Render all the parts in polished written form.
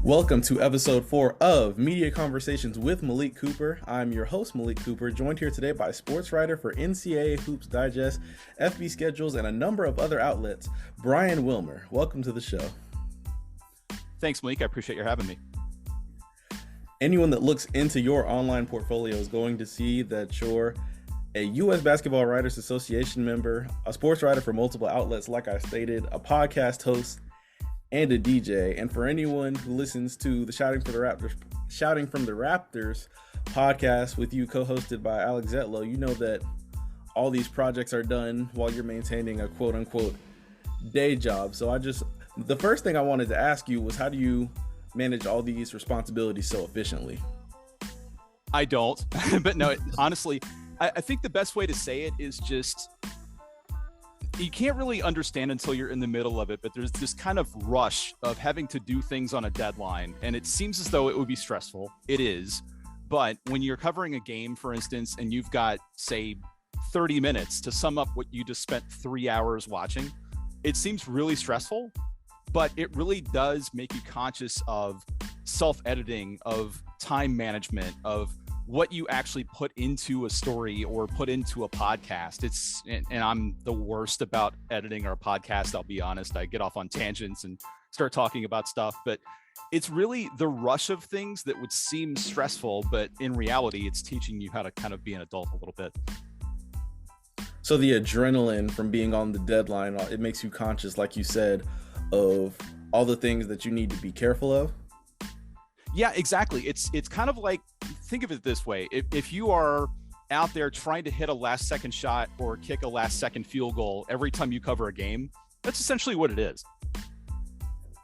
Welcome to episode 4 of Media Conversations with Malik Cooper. I'm your host, Malik Cooper, joined here today by Sportswriter for NCAAHoopsDigest, FBSchedules, and a number of other outlets, Brian Wilmer. Welcome to the show. Thanks, Malik. I appreciate your having me. Anyone that looks into your online portfolio is going to see that you're a U.S. Basketball Writers Association member, a sports writer for multiple outlets, like I stated, a podcast host, and a DJ. And for anyone who listens to the Shouting from the Raptors podcast with you, co-hosted by Alex Zetlow, you know that all these projects are done while you're maintaining a quote-unquote day job. So the first thing I wanted to ask you was, how do you manage all these responsibilities so efficiently? I don't, but no, honestly, I think the best way to say it is just, you can't really understand until you're in the middle of it, but there's this kind of rush of having to do things on a deadline, and it seems as though it would be stressful. It is, but when you're covering a game, for instance, and you've got, say, 30 minutes to sum up what you just spent 3 hours watching, it seems really stressful, but it really does make you conscious of self-editing, of time management, of what you actually put into a story or put into a podcast. And I'm the worst about editing our podcast, I'll be honest. I get off on tangents and start talking about stuff, but it's really the rush of things that would seem stressful, but in reality, it's teaching you how to kind of be an adult a little bit. So the adrenaline from being on the deadline, it makes you conscious, like you said, of all the things that you need to be careful of? Yeah, exactly. It's kind of like, think of it this way. If you are out there trying to hit a last second shot or kick a last second field goal every time you cover a game, that's essentially what it is.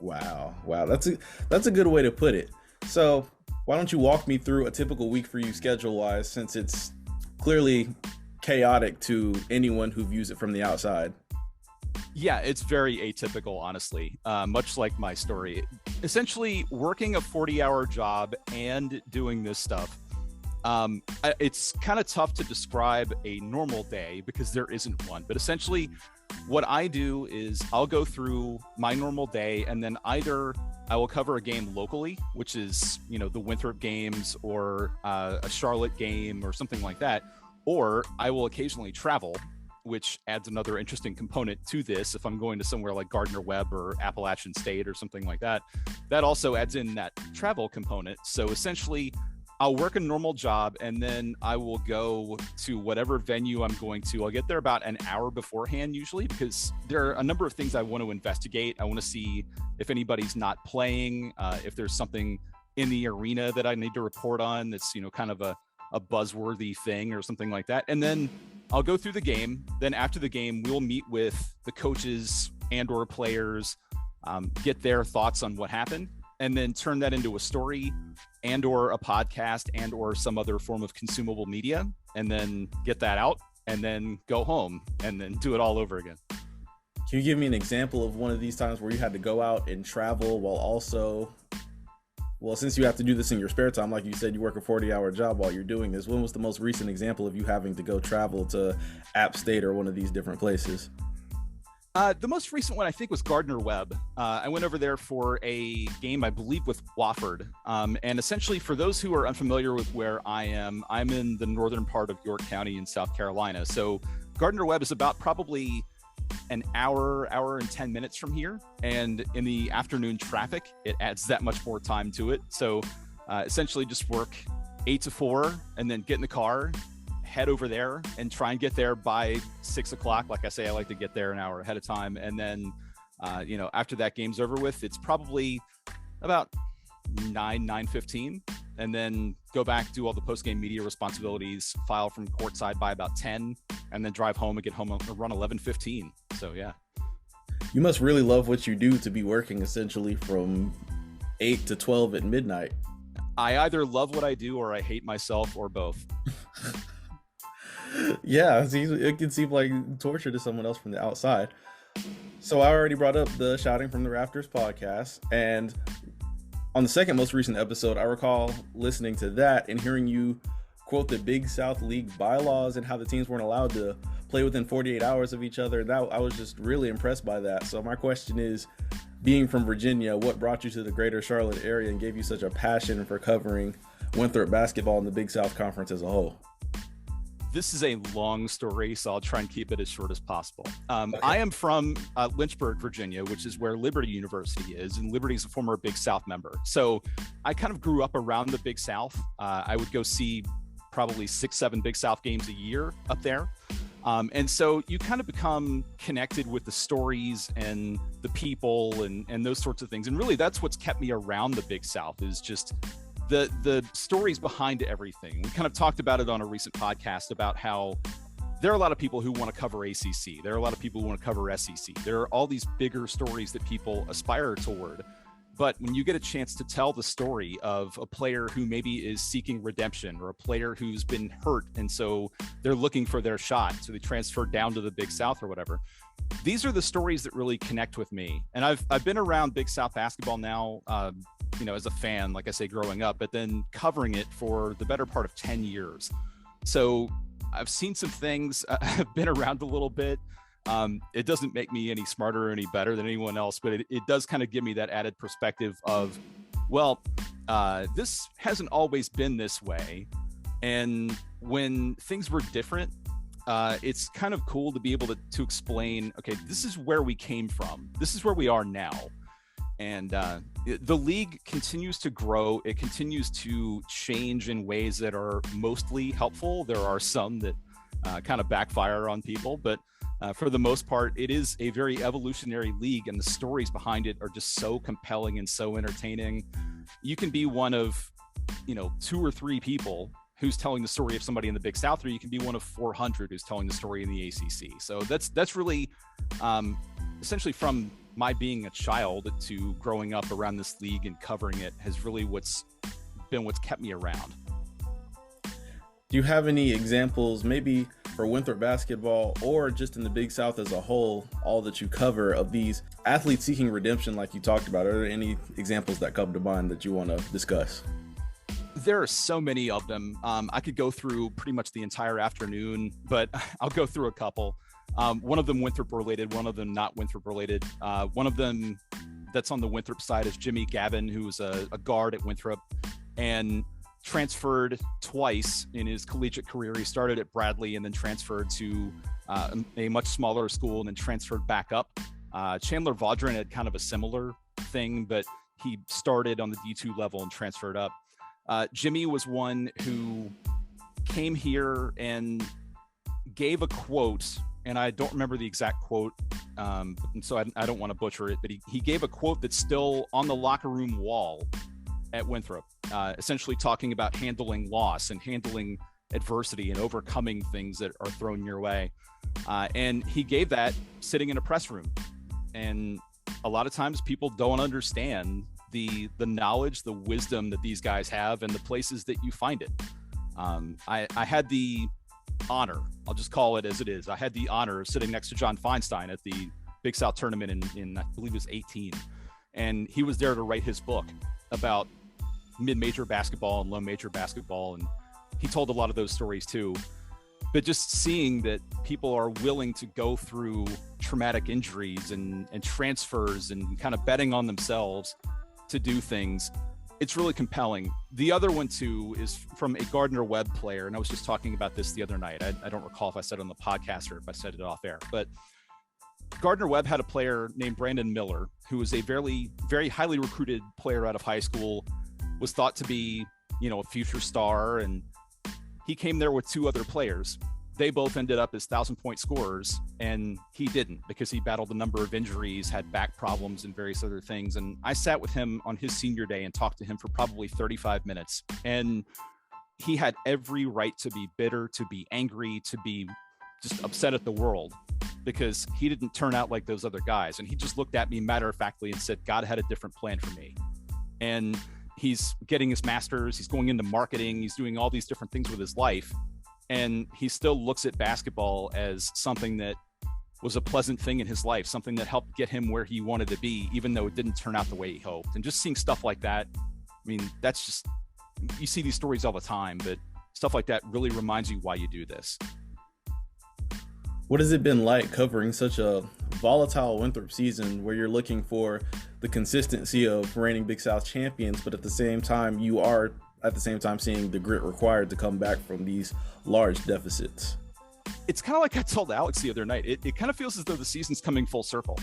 Wow. That's a good way to put it. So why don't you walk me through a typical week for you schedule wise, since it's clearly chaotic to anyone who views it from the outside? Yeah, it's very atypical, honestly, much like my story. Essentially, working a 40-hour job and doing this stuff, it's kind of tough to describe a normal day because there isn't one. But essentially, what I do is I'll go through my normal day, and then either I will cover a game locally, which is, the Winthrop games or a Charlotte game or something like that, or I will occasionally travel, which adds another interesting component to this. If I'm going to somewhere like Gardner-Webb or Appalachian State or something like that, that also adds in that travel component. So essentially, I'll work a normal job, and then I will go to whatever venue I'm going to. I'll get there about an hour beforehand usually, because there are a number of things I want to investigate. I want to see if anybody's not playing, if there's something in the arena that I need to report on that's, kind of a buzzworthy thing or something like that. And then I'll go through the game. Then after the game, we'll meet with the coaches and or players, get their thoughts on what happened, and then turn that into a story and or a podcast and or some other form of consumable media, and then get that out and then go home and then do it all over again. Can you give me an example of one of these times where you had to go out and travel while also... Well, since you have to do this in your spare time, like you said, you work a 40-hour job while you're doing this. When was the most recent example of you having to go travel to App State or one of these different places? The most recent one, I think, was Gardner-Webb. I went over there for a game, I believe, with Wofford. And essentially, for those who are unfamiliar with where I am, I'm in the northern part of York County in South Carolina. So Gardner-Webb is about probably an hour and 10 minutes from here, and in the afternoon traffic, it adds that much more time to it. So essentially just work 8 to 4 and then get in the car, head over there, and try and get there by 6 o'clock. Like I say, I like to get there an hour ahead of time, and then after that game's over with, it's probably about 9:15, and then go back, do all the post-game media responsibilities, file from courtside by about 10, and then drive home and get home around 11:15. So yeah. You must really love what you do to be working essentially from 8 to 12 at midnight. I either love what I do or I hate myself, or both. Yeah, it can seem like torture to someone else from the outside. So I already brought up the Shouting from the Rafters podcast, and on the second most recent episode, I recall listening to that and hearing you quote the Big South League bylaws and how the teams weren't allowed to play within 48 hours of each other. I was just really impressed by that. So my question is, being from Virginia, what brought you to the greater Charlotte area and gave you such a passion for covering Winthrop basketball in the Big South Conference as a whole? This is a long story, so I'll try and keep it as short as possible. Okay. I am from Lynchburg, Virginia, which is where Liberty University is, and Liberty is a former Big South member. So I kind of grew up around the Big South. I would go see probably 6-7 Big South games a year up there. And so you kind of become connected with the stories and the people and those sorts of things. And really, that's what's kept me around the Big South, is just the stories behind everything. We kind of talked about it on a recent podcast about how there are a lot of people who want to cover ACC. There are a lot of people who want to cover SEC. There are all these bigger stories that people aspire toward. But when you get a chance to tell the story of a player who maybe is seeking redemption, or a player who's been hurt and so they're looking for their shot, so they transfer down to the Big South or whatever, these are the stories that really connect with me. And I've been around Big South basketball now, as a fan, like I say, growing up, but then covering it for the better part of 10 years. So I've seen some things. I've been around a little bit. It doesn't make me any smarter or any better than anyone else, but it does kind of give me that added perspective of, well, this hasn't always been this way. And when things were different, it's kind of cool to be able to explain, okay, this is where we came from. This is where we are now. And the league continues to grow. It continues to change in ways that are mostly helpful. There are some that kind of backfire on people, but for the most part, it is a very evolutionary league, and the stories behind it are just so compelling and so entertaining. You can be one of, 2 or 3 people who's telling the story of somebody in the Big South, or you can be one of 400 who's telling the story in the ACC. So that's really essentially from my being a child to growing up around this league and covering it has really what's kept me around. Do you have any examples, maybe for Winthrop basketball or just in the Big South as a whole, all that you cover, of these athletes seeking redemption like you talked about? Are there any examples that come to mind that you want to discuss? There are so many of them. I could go through pretty much the entire afternoon, but I'll go through a couple. One of them Winthrop related, one of them not Winthrop related. One of them that's on the Winthrop side is Jimmy Gavin, who was a guard at Winthrop and transferred twice in his collegiate career. He started at Bradley and then transferred to a much smaller school and then transferred back up. Chandler Vaudrin had kind of a similar thing, but he started on the D2 level and transferred up. Jimmy was one who came here and gave a quote, and I don't remember the exact quote, and so I don't want to butcher it, but he gave a quote that's still on the locker room wall at Winthrop, essentially talking about handling loss and handling adversity and overcoming things that are thrown your way. And he gave that sitting in a press room. And a lot of times people don't understand the knowledge, the wisdom that these guys have and the places that you find it. I had the honor, I'll just call it as it is. I had the honor of sitting next to John Feinstein at the Big South tournament in I believe it was 18. And he was there to write his book about mid-major basketball and low-major basketball. And he told a lot of those stories too. But just seeing that people are willing to go through traumatic injuries and transfers and kind of betting on themselves to do things, it's really compelling. The other one too is from a Gardner-Webb player, and I was just talking about this the other night. I don't recall if I said it on the podcast or if I said it off air, but Gardner-Webb had a player named Brandon Miller, who was a very, very highly recruited player out of high school, was thought to be, a future star, and he came there with 2 other players. They both ended up as 1,000-point scorers, and he didn't because he battled a number of injuries, had back problems and various other things. And I sat with him on his senior day and talked to him for probably 35 minutes. And he had every right to be bitter, to be angry, to be just upset at the world because he didn't turn out like those other guys. And he just looked at me matter-of-factly and said, God had a different plan for me. And he's getting his master's, he's going into marketing, he's doing all these different things with his life. And he still looks at basketball as something that was a pleasant thing in his life, something that helped get him where he wanted to be, even though it didn't turn out the way he hoped. And just seeing stuff like that, I mean, that's just, you see these stories all the time, but stuff like that really reminds you why you do this. What has it been like covering such a volatile Winthrop season where you're looking for the consistency of reigning Big South champions, but at the same time, you are seeing the grit required to come back from these large deficits? It's kind of like I told Alex the other night. It kind of feels as though the season's coming full circle.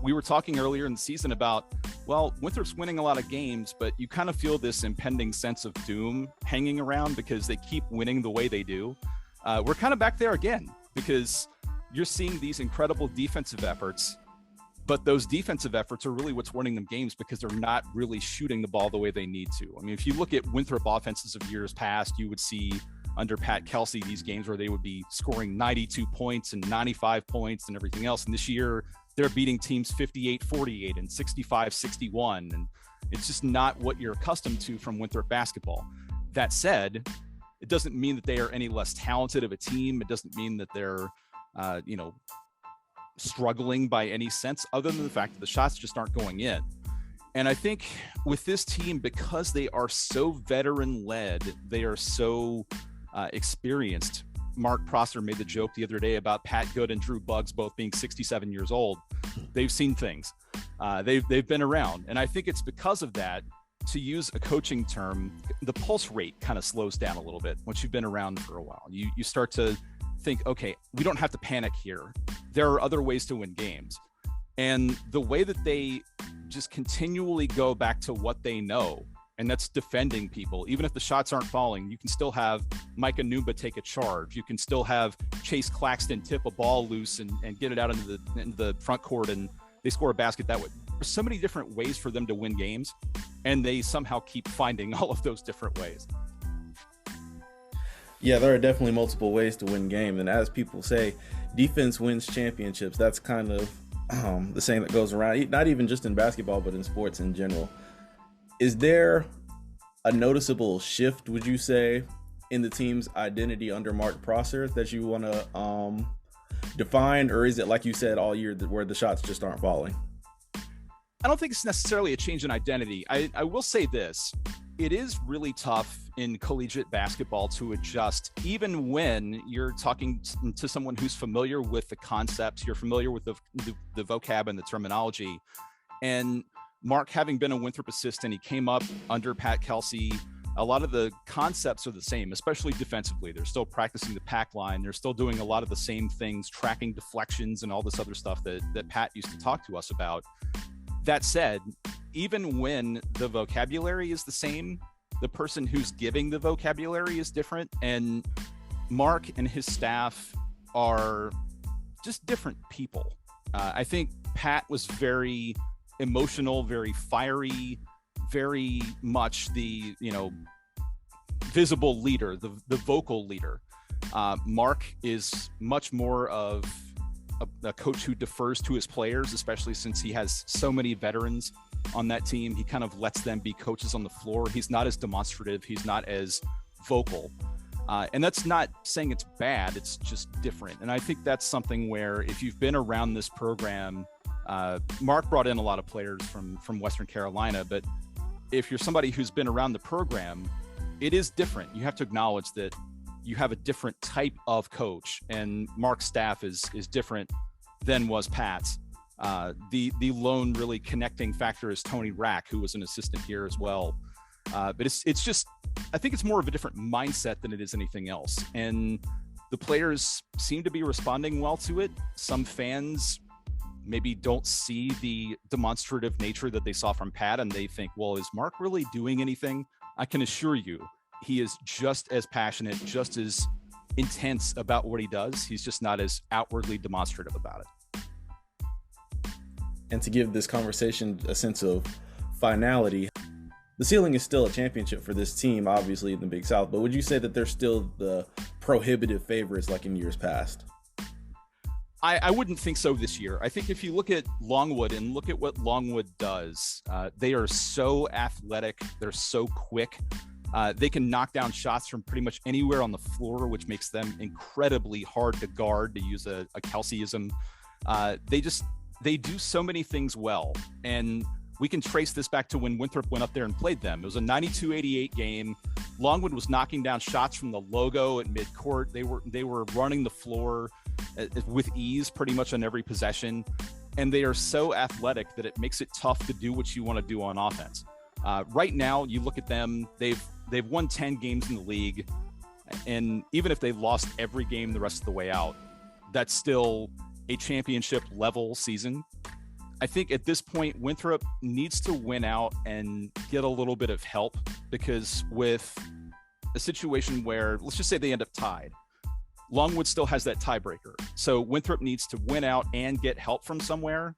We were talking earlier in the season about, well, Winthrop's winning a lot of games, but you kind of feel this impending sense of doom hanging around because they keep winning the way they do. We're kind of back there again because you're seeing these incredible defensive efforts, but those defensive efforts are really what's winning them games because they're not really shooting the ball the way they need to. I mean, if you look at Winthrop offenses of years past, you would see under Pat Kelsey these games where they would be scoring 92 points and 95 points and everything else. And this year they're beating teams 58-48 and 65-61. And it's just not what you're accustomed to from Winthrop basketball. That said, it doesn't mean that they are any less talented of a team. It doesn't mean that they're, struggling by any sense, other than the fact that the shots just aren't going in. And I think with this team, because they are so veteran-led, they are so experienced. Mark Prosser made the joke the other day about Pat Good and Drew Buggs both being 67 years old. They've seen things. They've been around. And I think it's because of that, to use a coaching term, the pulse rate kind of slows down a little bit once you've been around for a while. You start to think, okay, we don't have to panic here. There are other ways to win games. And the way that they just continually go back to what they know, and that's defending people. Even if the shots aren't falling, you can still have Mike Anumba take a charge. You can still have Chase Claxton tip a ball loose and get it out into the front court, and they score a basket that way. There's so many different ways for them to win games, and they somehow keep finding all of those different ways. Yeah, there are definitely multiple ways to win games. And as people say, defense wins championships. That's kind of the saying that goes around, not even just in basketball, but in sports in general. Is there a noticeable shift, would you say, in the team's identity under Mark Prosser that you want to define? Or is it, like you said, all year where the shots just aren't falling? I don't think it's necessarily a change in identity. I will say this. It is really tough in collegiate basketball to adjust, even when you're talking to someone who's familiar with the concepts, you're familiar with the vocab and the terminology. And Mark, having been a Winthrop assistant, he came up under Pat Kelsey. A lot of the concepts are the same, especially defensively. They're still practicing the pack line. They're still doing a lot of the same things, tracking deflections and all this other stuff that Pat used to talk to us about. That said, even when the vocabulary is the same, the person who's giving the vocabulary is different. And Mark and his staff are just different people. I think Pat was very emotional, very fiery, very much the, visible leader, the vocal leader. Mark is much more of a coach who defers to his players, especially since he has so many veterans on that team. He kind of lets them be coaches on the floor. He's not as demonstrative. He's not as vocal. And that's not saying it's bad. It's just different. And I think that's something where if you've been around this program, Mark brought in a lot of players from Western Carolina, but if you're somebody who's been around the program, it is different. You have to acknowledge that you have a different type of coach, and Mark's staff is different than was Pat's. The lone really connecting factor is Tony Rack, who was an assistant here as well. But it's just, I think it's more of a different mindset than it is anything else. And the players seem to be responding well to it. Some fans maybe don't see the demonstrative nature that they saw from Pat, and they think, well, is Mark really doing anything? I can assure you, he is just as passionate, just as intense about what he does. He's just not as outwardly demonstrative about it. And to give this conversation a sense of finality, the ceiling is still a championship for this team, obviously in the Big South, but would you say that they're still the prohibitive favorites like in years past? I wouldn't think so this year. I think if you look at Longwood and look at what Longwood does, they are so athletic. They're so quick. They can knock down shots from pretty much anywhere on the floor, which makes them incredibly hard to guard, to use a Kelseyism. They do so many things well. And we can trace this back to when Winthrop went up there and played them. It was a 92-88 game Longwood was knocking down shots from the logo at midcourt. They were running the floor with ease pretty much on every possession. And they are so athletic that it makes it tough to do what you want to do on offense. Right now, you look at them, they've won 10 games in the league. And even if they lost every game the rest of the way out, that's still a championship level season. I think at this point, Winthrop needs to win out and get a little bit of help, because with a situation where, let's just say they end up tied, Longwood still has that tiebreaker. So Winthrop needs to win out and get help from somewhere.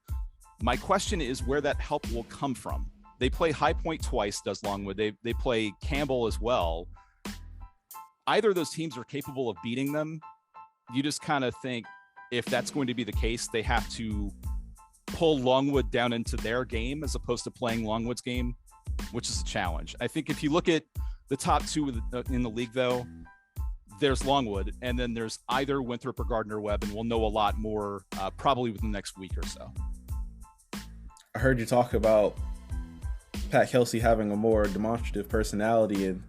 My question is where that help will come from. They play High Point twice, does Longwood. They play Campbell as well. Either of those teams are capable of beating them. You just kind of think if that's going to be the case, they have to pull Longwood down into their game as opposed to playing Longwood's game, which is a challenge. I think if you look at the top two in the league, though, there's Longwood, and then there's either Winthrop or Gardner-Webb, and we'll know a lot more probably within the next week or so. I heard you talk about Pat Kelsey having a more demonstrative personality and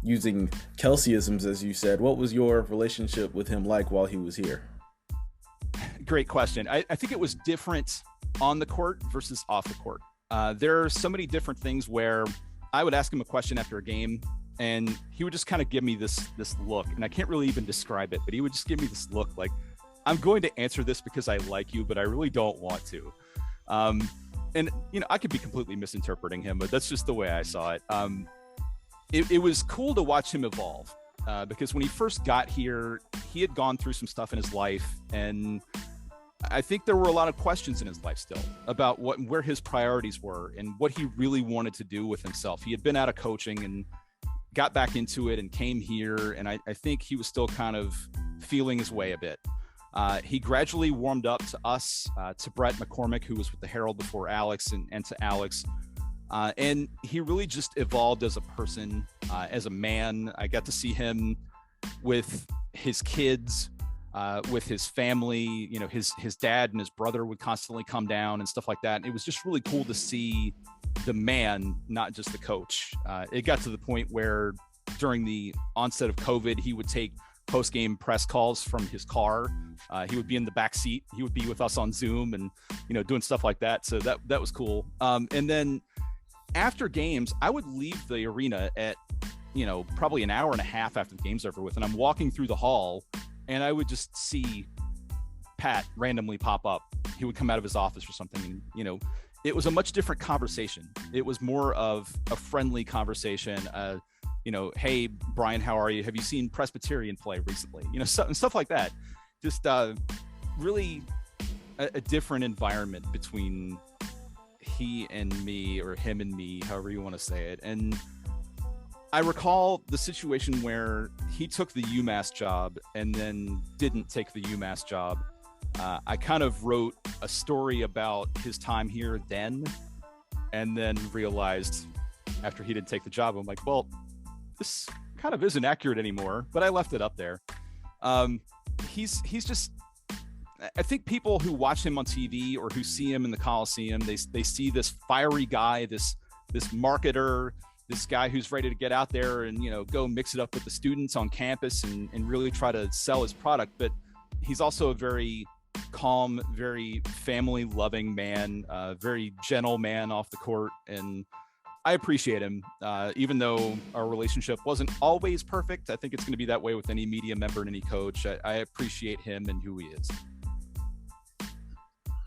using Kelseyisms, as you said. What was your relationship with him like while he was here? Great question. I think it was different on the court versus off the court. There are so many different things where I would ask him a question after a game, and he would just kind of give me this look, and I can't really even describe it, but he would just give me this look like, I'm going to answer this because I like you, but I really don't want to. And, I could be completely misinterpreting him, but that's just the way I saw it. It was cool to watch him evolve because when he first got here, he had gone through some stuff in his life, and I think there were a lot of questions in his life still about where his priorities were and what he really wanted to do with himself. He had been out of coaching and got back into it and came here, and I think he was still kind of feeling his way a bit. He gradually warmed up to us, to Brett McCormick, who was with the Herald before Alex, and to Alex. And he really just evolved as a person, as a man. I got to see him with his kids, with his family. His dad and his brother would constantly come down and stuff like that. And it was just really cool to see the man, not just the coach. It got to the point where during the onset of COVID, he would take post-game press calls from his car. He would be in the back seat. He would be with us on Zoom and, doing stuff like that. So that was cool. And then after games, I would leave the arena at, probably an hour and a half after the game's over with. And I'm walking through the hall and I would just see Pat randomly pop up. He would come out of his office or something. And, it was a much different conversation. It was more of a friendly conversation. Hey, Brian, how are you? Have you seen Presbyterian play recently? Stuff like that. Just really a different environment between he and me, or him and me, however you want to say it. And I recall the situation where he took the UMass job and then didn't take the UMass job. I kind of wrote a story about his time here then, and then realized after he didn't take the job, I'm like, well, this kind of isn't accurate anymore, but I left it up there. He's just, I think people who watch him on TV or who see him in the Coliseum, they see this fiery guy, this marketer, this guy who's ready to get out there and, go mix it up with the students on campus and really try to sell his product. But he's also a very calm, very family loving man, very gentle man off the court. And I appreciate him, even though our relationship wasn't always perfect. I think it's going to be that way with any media member and any coach. I appreciate him and who he is.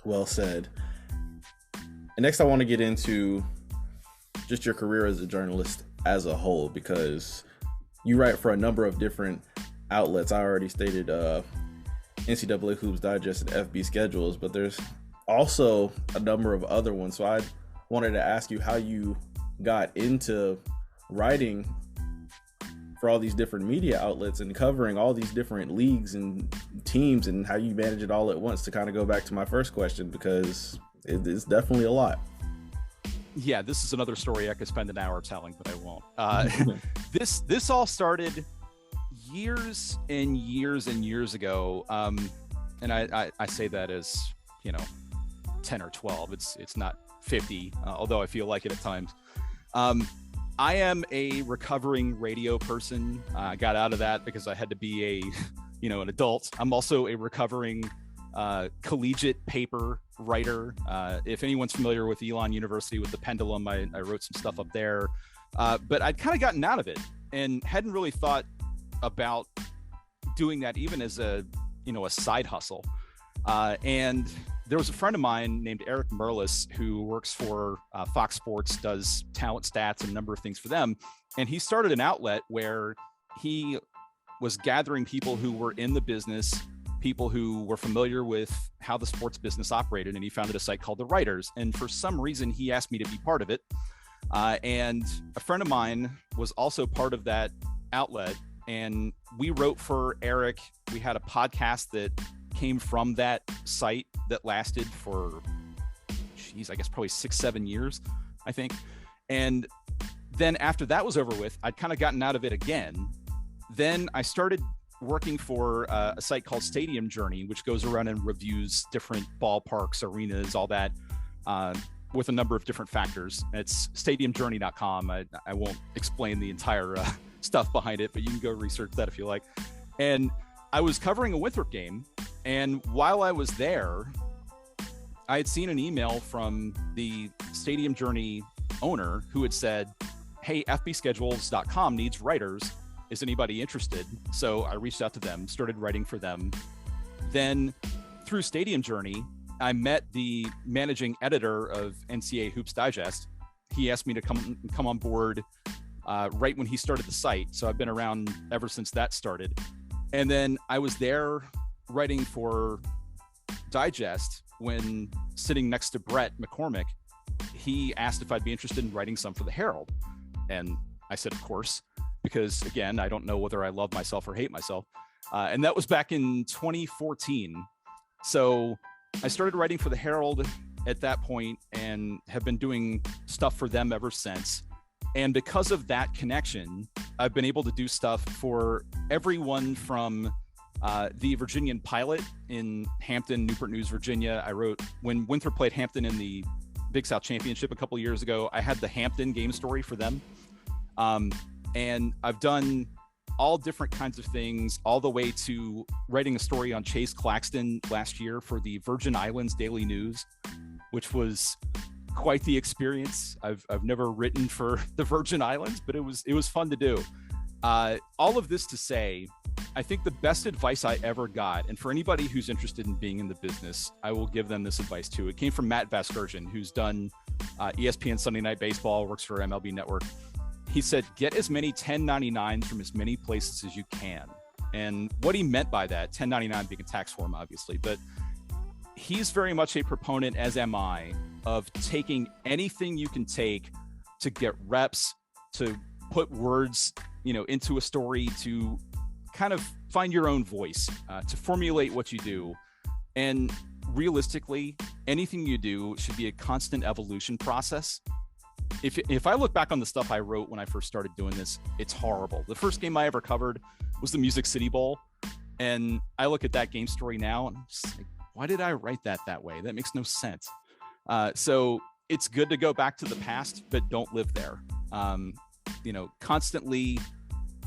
Well said. And next, I want to get into just your career as a journalist as a whole, because you write for a number of different outlets. I already stated NCAAHoopsDigest and FBSchedules, but there's also a number of other ones. So I wanted to ask you how you got into writing for all these different media outlets and covering all these different leagues and teams, and how you manage it all at once, to kind of go back to my first question, because it's definitely a lot. Yeah, this is another story I could spend an hour telling, but I won't. This all started years and years and years ago. And I say that as, 10 or 12. It's not 50, although I feel like it at times. I am a recovering radio person. I got out of that because I had to be an adult. I'm also a recovering collegiate paper writer. If anyone's familiar with Elon University with the pendulum, I wrote some stuff up there. But I'd kind of gotten out of it and hadn't really thought about doing that even as a side hustle. And there was a friend of mine named Eric Merlis who works for Fox Sports, does talent stats and a number of things for them. And he started an outlet where he was gathering people who were in the business, people who were familiar with how the sports business operated. And he founded a site called The Writers. And for some reason, he asked me to be part of it. And a friend of mine was also part of that outlet. And we wrote for Eric. We had a podcast that came from that site that lasted for, I guess probably 6-7 years, I think. And then after that was over with, I'd kind of gotten out of it again. Then I started working for a site called Stadium Journey, which goes around and reviews different ballparks, arenas, all that, with a number of different factors. It's stadiumjourney.com. I won't explain the entire stuff behind it, but you can go research that if you like. And I was covering a Winthrop game, and while I was there, I had seen an email from the Stadium Journey owner who had said, "Hey, FBSchedules.com needs writers. Is anybody interested?" So I reached out to them, started writing for them. Then through Stadium Journey, I met the managing editor of NCAAHoopsDigest. He asked me to come on board right when he started the site. So I've been around ever since that started. And then I was there writing for Digest when, sitting next to Brett McCormick, he asked if I'd be interested in writing some for the Herald. And I said, of course, because again, I don't know whether I love myself or hate myself. And that was back in 2014. So I started writing for the Herald at that point and have been doing stuff for them ever since. And because of that connection, I've been able to do stuff for everyone from the Virginian Pilot in Hampton, Newport News, Virginia. I wrote, when Winthrop played Hampton in the Big South Championship a couple years ago, I had the Hampton game story for them. And I've done all different kinds of things, all the way to writing a story on Chase Claxton last year for the Virgin Islands Daily News, which was quite the experience. I've never written for the Virgin Islands, but it was fun to do. All of this to say, I think the best advice I ever got, and for anybody who's interested in being in the business, I will give them this advice too. It came from Matt Vasgersian, who's done ESPN Sunday Night Baseball, works for MLB Network. He said, get as many 1099s from as many places as you can. And what he meant by that, 1099 being a tax form, obviously, but he's very much a proponent, as am I, of taking anything you can take to get reps, to put words, into a story, to kind of find your own voice, to formulate what you do. And realistically, anything you do should be a constant evolution process. If I look back on the stuff I wrote when I first started doing this, it's horrible. The first game I ever covered was the Music City Bowl. And I look at that game story now and I'm just like, why did I write that way? That makes no sense. So it's good to go back to the past, but don't live there. Constantly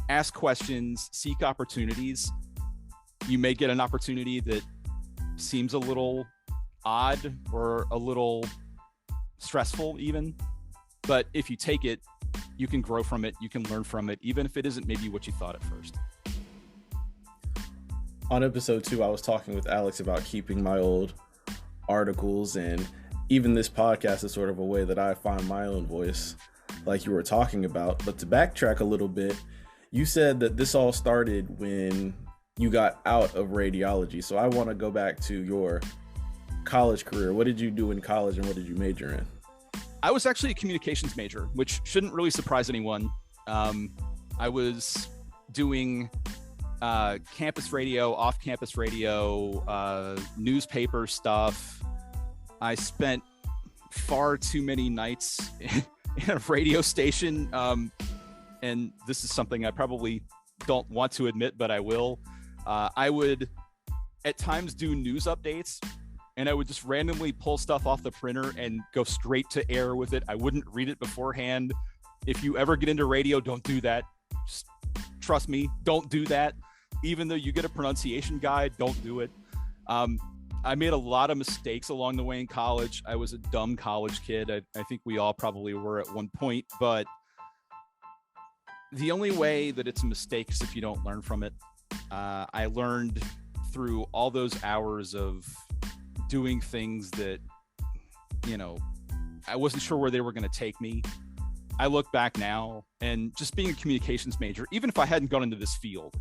ask questions, seek opportunities. You may get an opportunity that seems a little odd or a little stressful even. But if you take it, you can grow from it, you can learn from it, even if it isn't maybe what you thought at first. On episode 2, I was talking with Alex about keeping my old articles, and even this podcast is sort of a way that I find my own voice, like you were talking about. But to backtrack a little bit, you said that this all started when you got out of radiology. So I want to go back to your college career. What did you do in college and what did you major in? I was actually a communications major, which shouldn't really surprise anyone. I was doing campus radio, off-campus radio, newspaper stuff. I spent far too many nights in a radio station, and this is something I probably don't want to admit, but I will. I would at times do news updates, and I would just randomly pull stuff off the printer and go straight to air with it. I wouldn't read it beforehand. If you ever get into radio, don't do that. Just trust me, don't do that. Even though you get a pronunciation guide, don't do it. I made a lot of mistakes along the way in college. I was a dumb college kid. I think we all probably were at one point, but the only way that it's a mistake is if you don't learn from it. I learned through all those hours of doing things that, I wasn't sure where they were going to take me. I look back now, and just being a communications major, even if I hadn't gone into this field,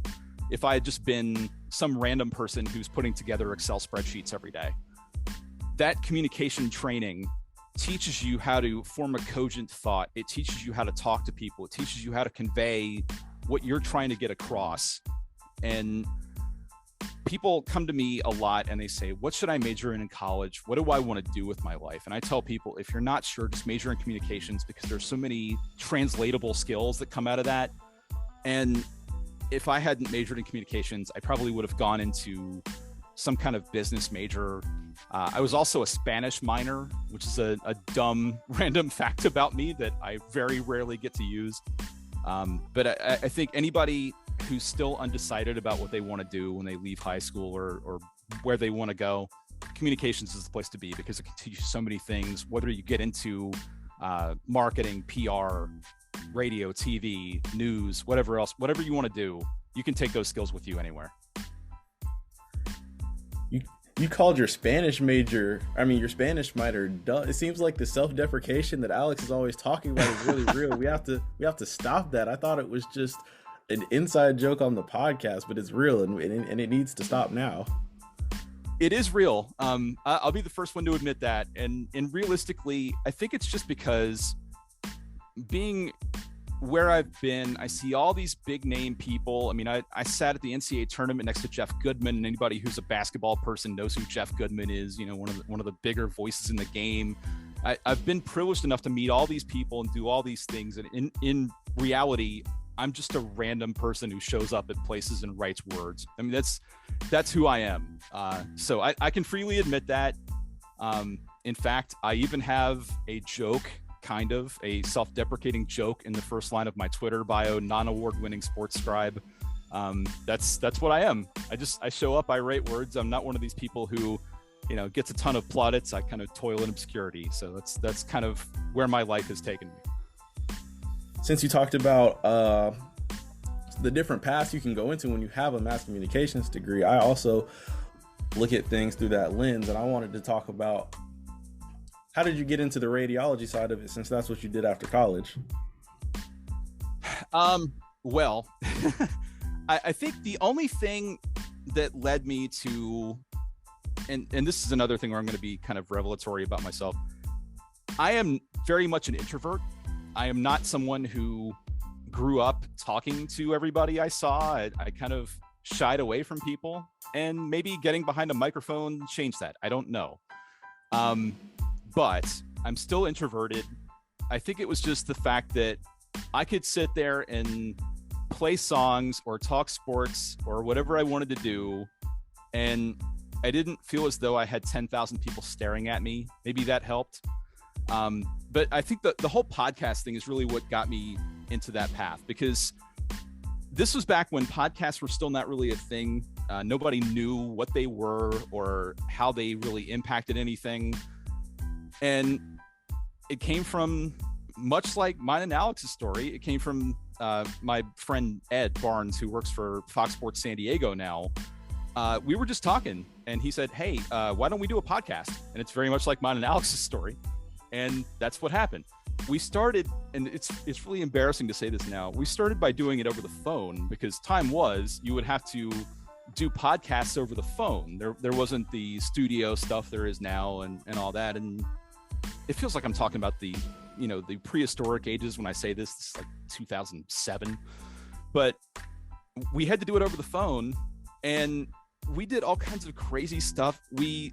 if I had just been some random person who's putting together Excel spreadsheets every day, that communication training teaches you how to form a cogent thought. It teaches you how to talk to people. It teaches you how to convey what you're trying to get across. And people come to me a lot and they say, what should I major in college? What do I want to do with my life? And I tell people, if you're not sure, just major in communications, because there's so many translatable skills that come out of that. And if I hadn't majored in communications, I probably would have gone into some kind of business major. I was also a Spanish minor, which is a dumb random fact about me that I very rarely get to use. But I think anybody who's still undecided about what they want to do when they leave high school or where they want to go, communications is the place to be, because it can teach you so many things, whether you get into marketing, PR, radio, TV, news, whatever else, whatever you want to do, you can take those skills with you anywhere. You called your Spanish minor dumb. It seems like the self-deprecation that Alex is always talking about is really real. We have to stop that. I thought it was just an inside joke on the podcast, but it's real, and it needs to stop now. It is real. I'll be the first one to admit that. And realistically, I think it's just because being where I've been, I see all these big name people. I mean, I sat at the NCAA tournament next to Jeff Goodman, and anybody who's a basketball person knows who Jeff Goodman is, one of the bigger voices in the game. I've been privileged enough to meet all these people and do all these things. And in reality, I'm just a random person who shows up at places and writes words. I mean, that's who I am. So I can freely admit that. In fact, I even have a joke, kind of a self-deprecating joke in the first line of my Twitter bio, non-award-winning sports scribe. That's what I am. I show up, I write words. I'm not one of these people who, gets a ton of plaudits. I kind of toil in obscurity. So that's kind of where my life has taken me. Since you talked about the different paths you can go into when you have a mass communications degree, I also look at things through that lens, and I wanted to talk about, how did you get into the radiology side of it, since that's what you did after college? Well, I think the only thing that led me to, and this is another thing where I'm going to be kind of revelatory about myself. I am very much an introvert. I am not someone who grew up talking to everybody I saw. I kind of shied away from people, and maybe getting behind a microphone changed that. I don't know. But I'm still introverted. I think it was just the fact that I could sit there and play songs or talk sports or whatever I wanted to do, and I didn't feel as though I had 10,000 people staring at me. Maybe that helped. But I think the whole podcast thing is really what got me into that path, because this was back when podcasts were still not really a thing. Nobody knew what they were or how they really impacted anything. And it came from, much like mine and Alex's story, it came from my friend Ed Barnes, who works for Fox Sports San Diego now. We were just talking, and he said, hey, why don't we do a podcast? And it's very much like mine and Alex's story. And that's what happened. We started, and it's really embarrassing to say this now, we started by doing it over the phone, because time was, you would have to do podcasts over the phone. There wasn't the studio stuff there is now and all that. And it feels like I'm talking about the prehistoric ages when I say this. It's like 2007. But we had to do it over the phone, and we did all kinds of crazy stuff. We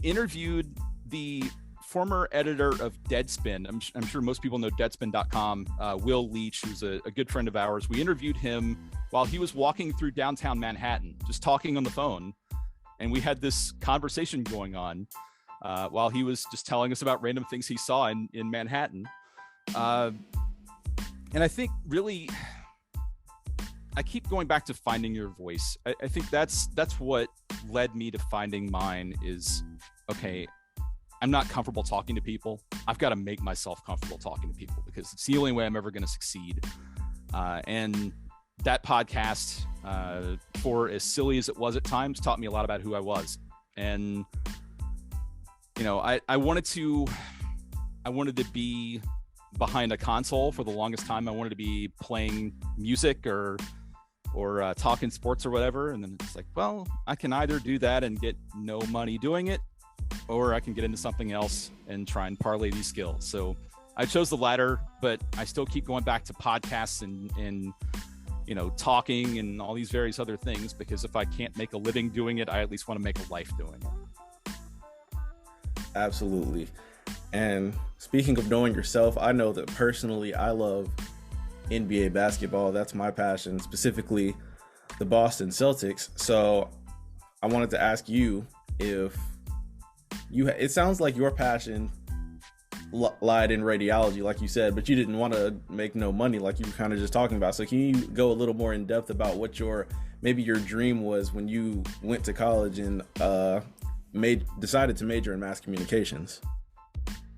interviewed the former editor of Deadspin. I'm sure most people know Deadspin.com. Will Leach, who's a good friend of ours. We interviewed him while he was walking through downtown Manhattan, just talking on the phone. And we had this conversation going on while he was just telling us about random things he saw in Manhattan. And I think really, I keep going back to finding your voice. I think that's what led me to finding mine is, okay, I'm not comfortable talking to people. I've got to make myself comfortable talking to people because it's the only way I'm ever going to succeed. And that podcast, for as silly as it was at times, taught me a lot about who I was. And, you know, I wanted to be behind a console for the longest time. I wanted to be playing music or talking sports or whatever. And then it's like, well, I can either do that and get no money doing it, or I can get into something else and try and parlay these skills. So I chose the latter, but I still keep going back to podcasts and you know, talking and all these various other things, because if I can't make a living doing it, I at least want to make a life doing it. Absolutely. And speaking of knowing yourself, I know that personally I love NBA basketball. That's my passion, specifically the Boston Celtics. So I wanted to ask you if it sounds like your passion lied in radiology, like you said, but you didn't want to make no money like you were kind of just talking about. So can you go a little more in depth about what maybe your dream was when you went to college and decided to major in mass communications?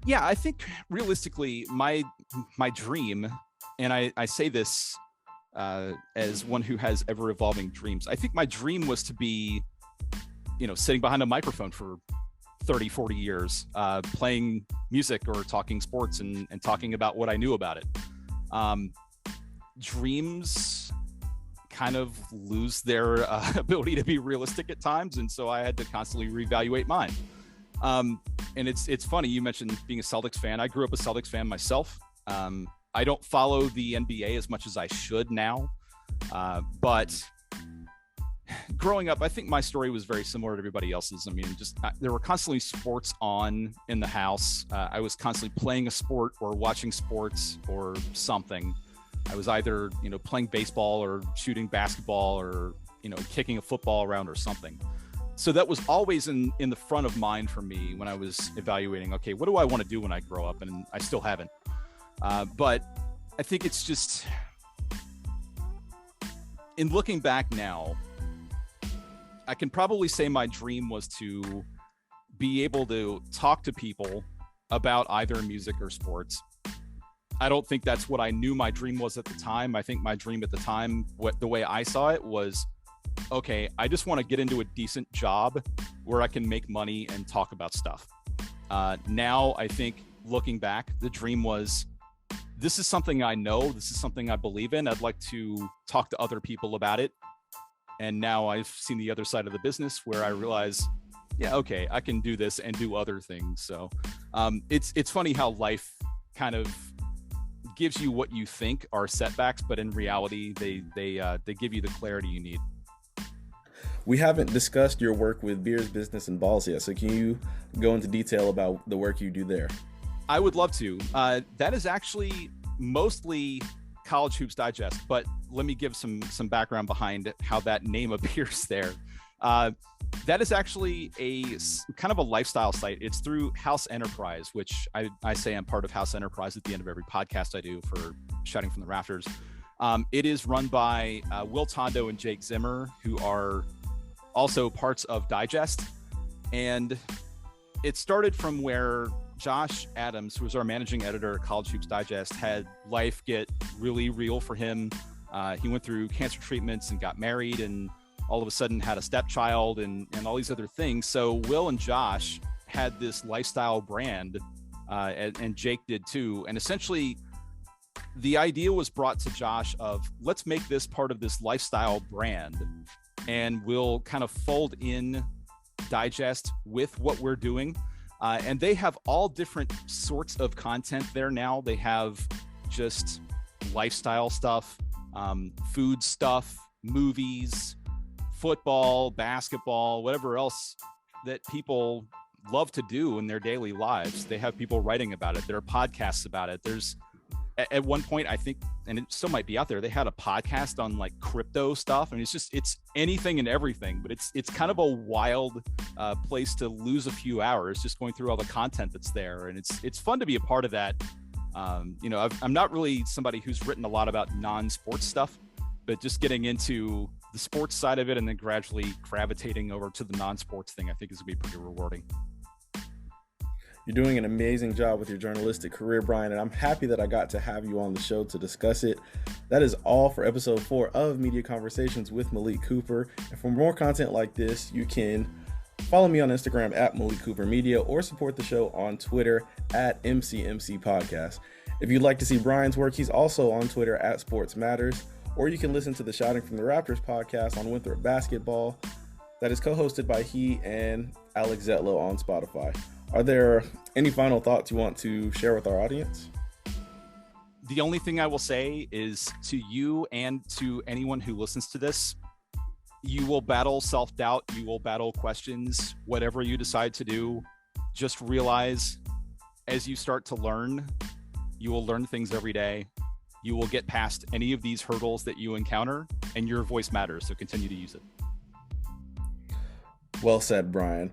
Yeah, I think realistically, my dream, and I say this as one who has ever evolving dreams, I think my dream was to be, you know, sitting behind a microphone for 30, 40 years, playing music or talking sports and talking about what I knew about it. Dreams kind of lose their ability to be realistic at times. And so I had to constantly reevaluate mine. And it's funny, you mentioned being a Celtics fan. I grew up a Celtics fan myself. I don't follow the NBA as much as I should now. But growing up, I think my story was very similar to everybody else's. I mean, there were constantly sports on in the house. I was constantly playing a sport or watching sports or something. I was either, you know, playing baseball or shooting basketball or, you know, kicking a football around or something. So that was always in the front of mind for me when I was evaluating, okay, what do I want to do when I grow up? And I still haven't. But I think it's just, in looking back now, I can probably say my dream was to be able to talk to people about either music or sports. I don't think that's what I knew my dream was at the time. I think my dream at the time, the way I saw it was, okay, I just want to get into a decent job where I can make money and talk about stuff. Now, I think looking back, the dream was, this is something I know, this is something I believe in. I'd like to talk to other people about it. And now I've seen the other side of the business where I realize, yeah, okay, I can do this and do other things. So it's funny how life kind of gives you what you think are setbacks, but in reality, they give you the clarity you need. We haven't discussed your work with Beers, Business, and Balls yet, so can you go into detail about the work you do there? I would love to. That is actually mostly College Hoops Digest, but let me give some background behind how that name appears there. That is actually a kind of a lifestyle site. It's through House Enterprise, which I say I'm part of House Enterprise at the end of every podcast I do for Shouting from the Rafters. It is run by Will Tondo and Jake Zimmer, who are also parts of Digest. And it started from where Josh Adams, who was our managing editor at College Hoops Digest, had life get really real for him. He went through cancer treatments and got married and all of a sudden had a stepchild and all these other things. So Will and Josh had this lifestyle brand, and Jake did too. And essentially the idea was brought to Josh of, let's make this part of this lifestyle brand, and we'll kind of fold in Digest with what we're doing. And they have all different sorts of content there now. They have just lifestyle stuff, food stuff, movies, football, basketball, whatever else that people love to do in their daily lives. They have people writing about it. There are podcasts about it. There's, at one point, I think, and it still might be out there, they had a podcast on like crypto stuff. I mean, it's anything and everything, but it's kind of a wild place to lose a few hours just going through all the content that's there. And it's fun to be a part of that I'm not really somebody who's written a lot about non-sports stuff, but just getting into the sports side of it and then gradually gravitating over to the non-sports thing, I think is going to be pretty rewarding. You're doing an amazing job with your journalistic career, Brian, and I'm happy that I got to have you on the show to discuss it. That is all for episode 4 of Media Conversations with Malik Cooper. And for more content like this, you can follow me on Instagram at Malik Cooper Media or support the show on Twitter at MCMC Podcast. If you'd like to see Brian's work, he's also on Twitter at Sports Matters, or you can listen to the Shouting from the Raptors podcast on Winthrop Basketball that is co-hosted by he and Alex Zetlow on Spotify. Are there any final thoughts you want to share with our audience? The only thing I will say is to you and to anyone who listens to this, you will battle self-doubt, you will battle questions, whatever you decide to do. Just realize as you start to learn, you will learn things every day. You will get past any of these hurdles that you encounter, and your voice matters, so continue to use it. Well said, Brian.